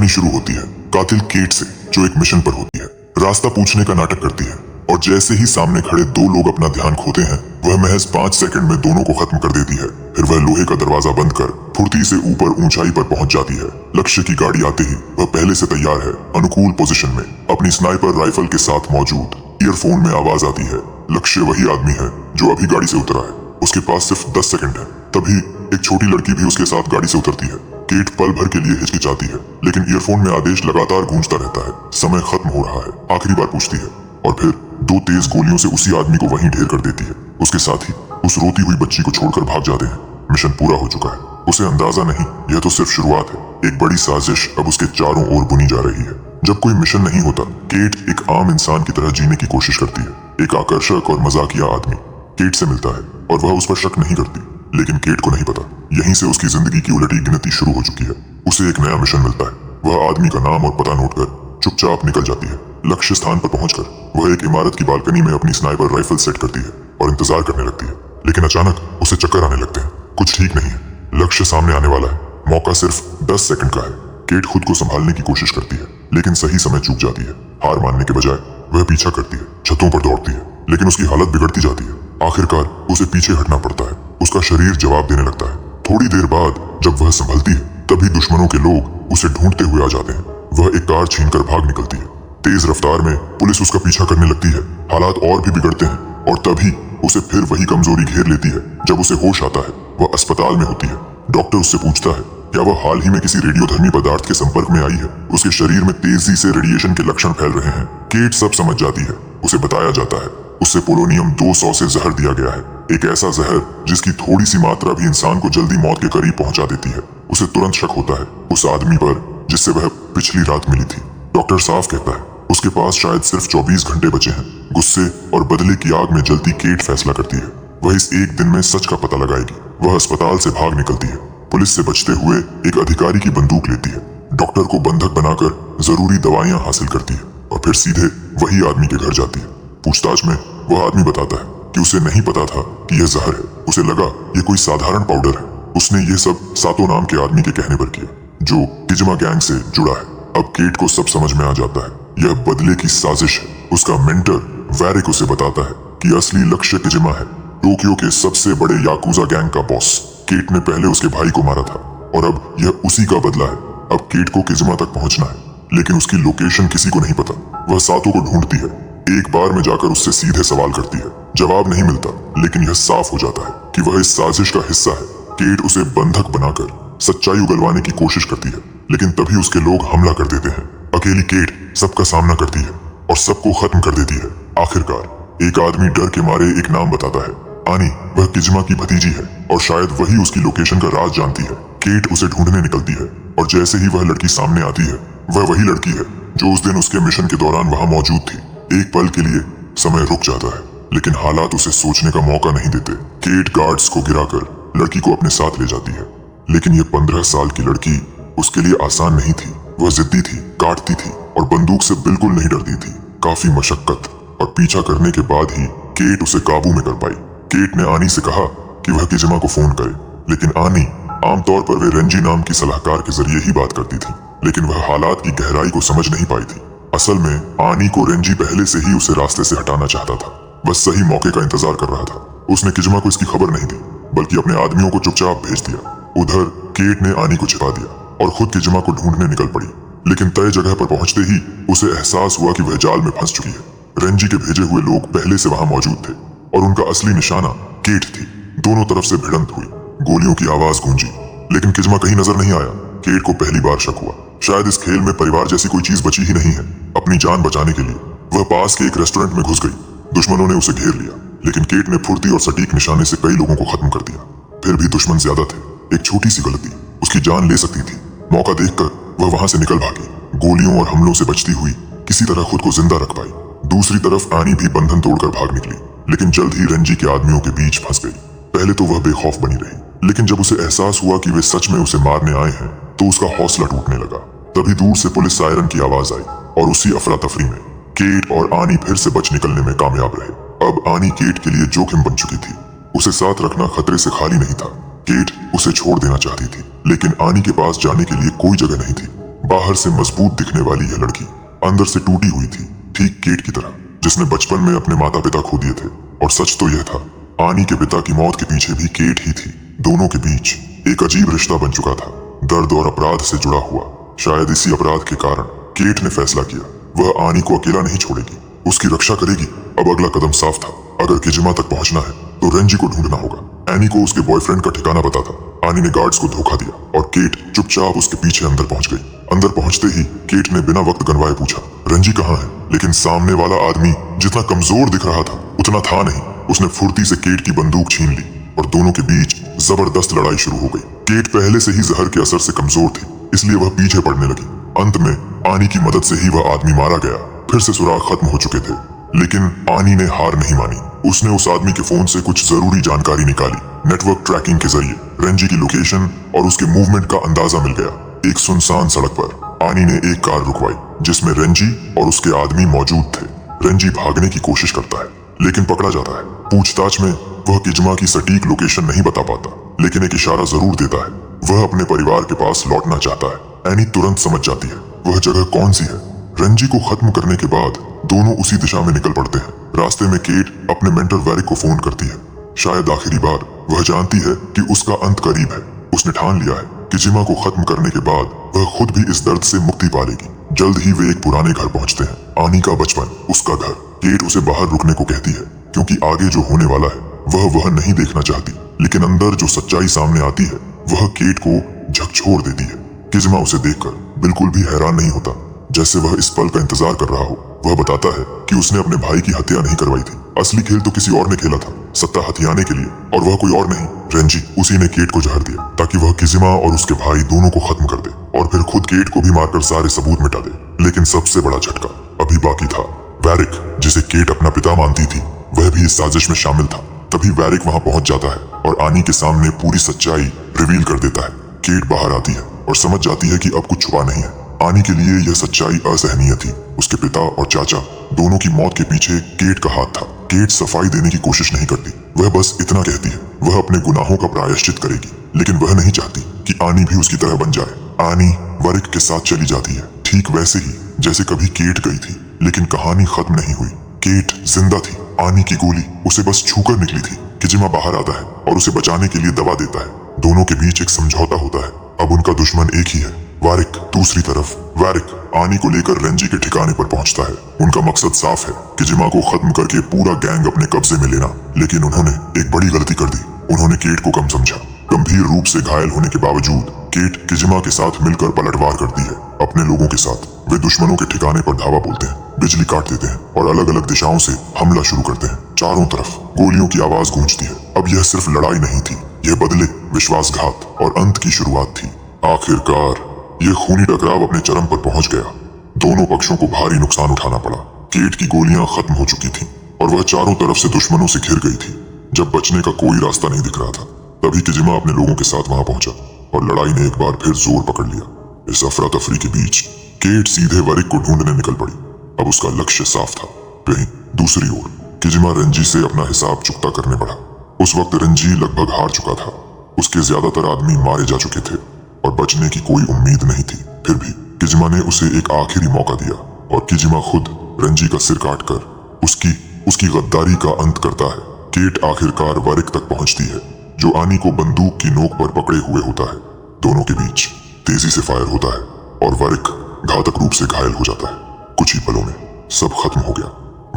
कहानी शुरू होती है कातिल केट से, जो एक मिशन पर होती है। रास्ता पूछने का नाटक करती है और जैसे ही सामने खड़े दो लोग अपना ध्यान खोते हैं, वह महज 5 सेकंड में दोनों को खत्म कर देती है। फिर वह लोहे का दरवाजा बंद कर फुर्ती से ऊपर ऊंचाई पर पहुंच जाती है। लक्ष्य की गाड़ी आते ही वह पहले से तैयार है, अनुकूल पोजीशन में, अपनी स्नाइपर राइफल के साथ मौजूद। ईयरफोन में आवाज आती है, लक्ष्य वही आदमी है जो अभी गाड़ी से उतरा है। उसके पास सिर्फ 10 सेकंड है। तभी एक छोटी लड़की भी उसके साथ गाड़ी से उतरती है। केट पल भर के लिए हिचकिचाती है, लेकिन ईयरफोन में आदेश लगातार गूंजता रहता है। समय खत्म हो रहा है। आखिरी बार पूछती है और फिर 2 तेज गोलियों से उसी आदमी को वहीं ढेर कर देती है। उसके साथ ही उस रोती हुई बच्ची को छोड़कर भाग जाते हैं। मिशन पूरा हो चुका है। उसे अंदाजा नहीं, यह तो सिर्फ शुरुआत है। एक बड़ी साजिश अब उसके चारों ओर बुनी जा रही है। जब कोई मिशन नहीं होता, केट एक आम इंसान की तरह जीने की कोशिश करती है। एक आकर्षक और मजाकिया आदमी केट से मिलता है और वह उस पर शक नहीं करती, लेकिन केट को नहीं पता यहीं से उसकी जिंदगी की उलटी गिनती शुरू हो चुकी है। उसे एक नया मिशन मिलता है। वह आदमी का नाम और पता नोट कर चुपचाप निकल जाती है। लक्ष्य स्थान पर पहुंचकर वह एक इमारत की बालकनी में अपनी स्नाइपर राइफल सेट करती है और इंतजार करने लगती है। लेकिन अचानक उसे चक्कर आने लगते हैं। कुछ ठीक नहीं है। लक्ष्य सामने आने वाला है। मौका सिर्फ 10 सेकंड का है। केट खुद को संभालने की कोशिश करती है, लेकिन सही समय चूक जाती है। हार मानने के बजाय वह पीछा करती है, छतों पर दौड़ती है, लेकिन उसकी हालत बिगड़ती जाती है। आखिरकार उसे पीछे हटना पड़ता है। उसका शरीर जवाब देने लगता है। थोड़ी देर बाद जब वह संभलती है, तभी दुश्मनों के लोग उसे ढूंढते हुए आ जाते हैं। वह एक कार छीनकर भाग निकलती है। तेज रफ्तार में पुलिस उसका पीछा करने लगती है। हालात और भी बिगड़ते हैं और तभी उसे फिर वही कमजोरी घेर लेती है। जब उसे होश आता है, वह अस्पताल में होती है। डॉक्टर उससे पूछता है क्या वह हाल ही में किसी रेडियोधर्मी पदार्थ के संपर्क में आई है। उसके शरीर में तेजी से रेडिएशन के लक्षण फैल रहे हैं। केट सब समझ जाती है। उसे बताया जाता है उससे पोलोनियम 200 से जहर दिया गया है। एक ऐसा जहर जिसकी थोड़ी सी मात्रा भी इंसान को जल्दी मौत के करीब पहुंचा देती है। उसे तुरंत शक होता है उस आदमी पर जिससे वह पिछली रात मिली थी। डॉक्टर साफ कहता है उसके पास शायद सिर्फ 24 घंटे बचे हैं। गुस्से और बदले की आग में जलती केट फैसला करती है वह इस एक दिन में सच का पता लगाएगी। वह अस्पताल से भाग निकलती है। पुलिस से बचते हुए एक अधिकारी की बंदूक लेती है। डॉक्टर को बंधक बनाकर जरूरी दवाइयां हासिल करती है और फिर सीधे वही आदमी के घर जाती है। पूछताछ में वह आदमी बताता है कि उसे नहीं पता था कि यह जहर है। उसे लगा यह कोई साधारण पाउडर है। उसने ये सब सातो नाम के आदमी के कहने पर किया, जो किजमा गैंग से जुड़ा है। अब केट को सब समझ में आ जाता है। यह बदले की साजिश है। उसका मेंटर वैरिक उसे बताता है कि असली लक्ष्य किजमा है, टोक्यो के सबसे बड़े याकुजा गैंग का बॉस। केट ने पहले उसके भाई को मारा था और अब यह उसी का बदला है। अब केट को किजमा तक पहुंचना है, लेकिन उसकी लोकेशन किसी को नहीं पता। वह सातो को ढूंढती है। एक बार में जाकर उससे सीधे सवाल करती है। जवाब नहीं मिलता, लेकिन यह साफ हो जाता है कि वह इस साजिश का हिस्सा है। केट उसे बंधक बनाकर सच्चाई उगलवाने की कोशिश करती है, लेकिन तभी उसके लोग हमला कर देते हैं। अकेली केट सबका सामना करती है और सबको खत्म कर देती है। आखिरकार एक आदमी डर के मारे एक नाम बताता है, आनी। वह किजमा की भतीजी है और शायद वही उसकी लोकेशन का राज जानती है। केट उसे ढूंढने निकलती है और जैसे ही वह लड़की सामने आती है, वह वही लड़की है जो उस दिन उसके मिशन के दौरान वहां मौजूद थी। एक पल के लिए समय रुक जाता है, लेकिन हालात उसे सोचने का मौका नहीं देते। केट गार्ड्स को गिराकर लड़की को अपने साथ ले जाती है, लेकिन यह 15 साल की लड़की उसके लिए आसान नहीं थी। वह जिद्दी थी, काटती थी और बंदूक से बिल्कुल नहीं डरती थी। काफी मशक्कत और पीछा करने के बाद ही केट उसे काबू में कर पाई। केट ने आनी से कहा कि वह किजमा को फोन करे, लेकिन आनी आमतौर पर वे रेंजी नाम की सलाहकार के जरिए ही बात करती थी, लेकिन वह हालात की गहराई को समझ नहीं पाई थी। असल में आनी को रेंजी पहले से ही उसे रास्ते से हटाना चाहता था, बस सही मौके का इंतजार कर रहा था। उसने किजमा को इसकी खबर नहीं दी, बल्कि अपने आदमियों को चुपचाप भेज दिया। उधर केट ने आनी को छिपा दिया और खुद किजमा को ढूंढने निकल पड़ी, लेकिन तय जगह पर पहुंचते ही उसे एहसास हुआ कि वह जाल में फंस चुकी है। रेंजी के भेजे हुए लोग पहले से वहां मौजूद थे और उनका असली निशाना केट थी। दोनों तरफ से भिड़ंत हुई, गोलियों की आवाज गूंजी, लेकिन किजमा कहीं नजर नहीं आया। केट को पहली बार शक हुआ, शायद इस खेल में परिवार जैसी कोई चीज बची ही नहीं है। अपनी जान बचाने के लिए वह पास के एक रेस्टोरेंट में घुस गई। दुश्मनों ने उसे घेर लिया, लेकिन केट ने फुर्ती और सटीक निशाने से कई लोगों को खत्म कर दिया। फिर भी दुश्मन ज्यादा थे। एक छोटी सी गलती उसकी जान ले सकती थी। मौका देखकर वह वहां से निकल भागी। गोलियों और हमलों से बचती हुई किसी तरह खुद को जिंदा रख पाई। दूसरी तरफ आनी भी बंधन तोड़कर भाग निकली, लेकिन जल्द ही रेंजी के आदमियों के बीच फंस गई। पहले तो वह बेखौफ बनी रही, लेकिन जब उसे एहसास हुआ कि वे सच में उसे मारने आए हैं, तो उसका हौसला टूटने लगा। तभी दूर से पुलिस सायरन की आवाज आई और उसी अफरा तफरी में केट और आनी फिर से बच निकलने में कामयाब रहे। अब आनी केट के लिए जोखिम बन चुकी थी। उसे साथ रखना खतरे से खाली नहीं था। केट उसे छोड़ देना चाहती थी, लेकिन आनी के पास जाने के लिए कोई जगह नहीं थी। बाहर से मजबूत दिखने वाली यह लड़की अंदर से टूटी हुई थी, ठीक केट की तरह, जिसने बचपन में अपने माता पिता खो दिए थे। और सच तो यह था, आनी के पिता की मौत के पीछे भी केट ही थी। दोनों के बीच एक अजीब रिश्ता बन चुका था, दर्द और अपराध से जुड़ा हुआ। शायद इसी अपराध के कारण केट ने फैसला किया वह आनी को अकेला नहीं छोड़ेगी, उसकी रक्षा करेगी। अब अगला कदम साफ था, अगर किजिमा तक पहुंचना है तो रेंजी को ढूंढना होगा। एनी को उसके बॉयफ्रेंड का ठिकाना पता था। आनी ने गार्ड्स को धोखा दिया और केट चुपचाप उसके पीछे अंदर पहुंच गई। अंदर पहुंचते ही केट ने बिना वक्त गंवाए पूछा, रेंजी कहाँ है? लेकिन सामने वाला आदमी जितना कमजोर दिख रहा था उतना था नहीं। उसने फुर्ती से केट की बंदूक छीन ली और दोनों के बीच जबरदस्त लड़ाई शुरू हो गई। केट पहले से ही जहर के असर से कमजोर थी, इसलिए वह पीछे पड़ने लगी। अंत में आनी की मदद से ही वह आदमी मारा गया। फिर से सुराग खत्म हो चुके थे, लेकिन आनी ने हार नहीं मानी। उसने उस आदमी के फोन से कुछ जरूरी जानकारी निकाली। नेटवर्क ट्रैकिंग के जरिए रेंजी की लोकेशन और उसके मूवमेंट का अंदाजा मिल गया। एक सुनसान सड़क पर आनी ने एक कार रुकवाई जिसमें रेंजी और उसके आदमी मौजूद थे। रेंजी भागने की कोशिश करता है लेकिन पकड़ा जाता है। पूछताछ में वह किजिमा की सटीक लोकेशन नहीं बता पाता, लेकिन एक इशारा जरूर देता है। वह अपने परिवार के पास लौटना चाहता है। एनी तुरंत समझ जाती है वह जगह कौन सी है। रेंजी को खत्म करने के बाद दोनों उसी दिशा में निकल पड़ते हैं। रास्ते में केट अपने मेंटर वैरिक को फोन करती है। शायद आखिरी बार वह जानती है कि उसका अंत करीब है। उसने ठान लिया है कि जिमा को खत्म करने के बाद वह खुद भी इस दर्द से मुक्ति पा लेगी। जल्द ही वे एक पुराने घर पहुंचते हैं। आनी का बचपन, उसका घर। केट उसे बाहर रुकने को कहती है क्योंकि आगे जो होने वाला है वह नहीं देखना चाहती, लेकिन अंदर जो सच्चाई सामने आती है वह केट को झकझोर देती है। किजिमा उसे देखकर बिल्कुल भी हैरान नहीं होता, जैसे वह इस पल का इंतजार कर रहा हो। वह बताता है कि उसने अपने भाई की हत्या नहीं करवाई थी। असली खेल तो किसी और ने खेला था, सत्ता हथियाने के लिए, और वह कोई और नहीं, रेंजी। उसी ने केट को जहर दिया ताकि वह किजिमा और उसके भाई दोनों को खत्म कर दे और फिर खुद केट को भी मारकर सारे सबूत मिटा दे। लेकिन सबसे बड़ा झटका अभी बाकी था। वैरिक, जिसे केट अपना पिता मानती थी, वह भी इस साजिश में शामिल था। तभी वैरिक वहां पहुंच जाता है और आनी के सामने पूरी सच्चाई रिवील कर देता है। केट बाहर आती है और समझ जाती है कि अब कुछ छुपा नहीं है। आनी के लिए यह सच्चाई असहनीय थी। उसके पिता और चाचा दोनों की मौत के पीछे केट का हाथ था। केट सफाई देने की कोशिश नहीं करती, वह बस इतना कहती है वह अपने गुनाहों का प्रायश्चित करेगी, लेकिन वह नहीं चाहती कि आनी भी उसकी तरह बन जाए। आनी वरिक के साथ चली जाती है, ठीक वैसे ही जैसे कभी केट गई थी, लेकिन कहानी खत्म नहीं हुई। केट जिंदा थी। आनी की गोली उसे बस छूकर निकली थी। किजिमा बाहर आता है और उसे बचाने के लिए दवा देता है। दोनों के बीच एक समझौता होता है। अब उनका दुश्मन एक ही है, वारिक। दूसरी तरफ वैरिक आनी को लेकर रेंजी के ठिकाने पर पहुंचता है। उनका मकसद साफ है, किजिमा को खत्म करके पूरा गैंग अपने कब्जे में लेना। लेकिन उन्होंने एक बड़ी गलती कर दी। उन्होंने केट को कम समझा। गंभीर रूप से घायल होने के बावजूद केट किजिमा के साथ मिलकर पलटवार करती है अपने लोगों के साथ। वे दुश्मनों के ठिकाने पर धावा बोलते हैं, बिजली काट देते हैं और अलग अलग दिशाओं से हमला शुरू करते हैं। चारों तरफ गोलियों की आवाज गूंजती है। अब यह सिर्फ लड़ाई नहीं थी, यह बदले, विश्वासघात और अंत की शुरुआत थी। आखिरकार यह खूनी टकराव अपने चरम पर पहुंच गया। दोनों पक्षों को भारी नुकसान उठाना पड़ा। केट की गोलियां खत्म हो चुकी थीं और वह चारों तरफ से दुश्मनों से घिर गई थी। जब बचने का कोई रास्ता नहीं दिख रहा था, तभी किजिमा अपने लोगों के साथ वहां पहुंचा और लड़ाई ने एक बार फिर जोर पकड़ लिया। इस अफरा तफरी के बीच केट सीधे वरिक को ढूंढने निकल पड़ी। अब उसका लक्ष्य साफ था। वहीं दूसरी ओर किजिमा रेंजी से अपना हिसाब चुकता करने बढ़ा। उस वक्त रेंजी लगभग हार चुका था। उसके ज्यादातर आदमी मारे जा चुके थे और बचने की कोई उम्मीद नहीं थी। फिर भी किजिमा ने उसे एक आखिरी मौका दिया और किजिमा खुद रेंजी का सिर काटकर उसकी गद्दारी का अंत करता है। केट आखिरकार वरिक तक पहुंचती है, जो आनी को बंदूक की नोक पर पकड़े हुए होता है। दोनों के बीच तेजी से फायर होता है और वरिक घातक रूप से घायल हो जाता है। कुछ ही पलों में सब खत्म हो गया।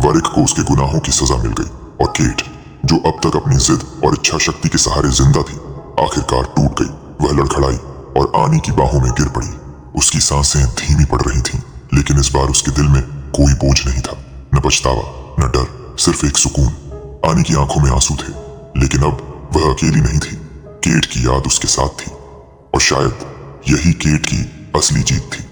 वरिक को उसके गुनाहों की सजा मिल गई और केट, जो अब तक अपनी जिद और इच्छा शक्ति के सहारे जिंदा थी, आखिरकार टूट गई। वह लड़खड़ाई और आनी की बाहों में गिर पड़ी। उसकी सांसें धीमी पड़ रही थीं, लेकिन इस बार उसके दिल में कोई बोझ नहीं था, न पछतावा, न डर, सिर्फ एक सुकून। आनी की आंखों में आंसू थे, लेकिन अब वह अकेली नहीं थी। केट की याद उसके साथ थी और शायद यही केट की असली जीत थी।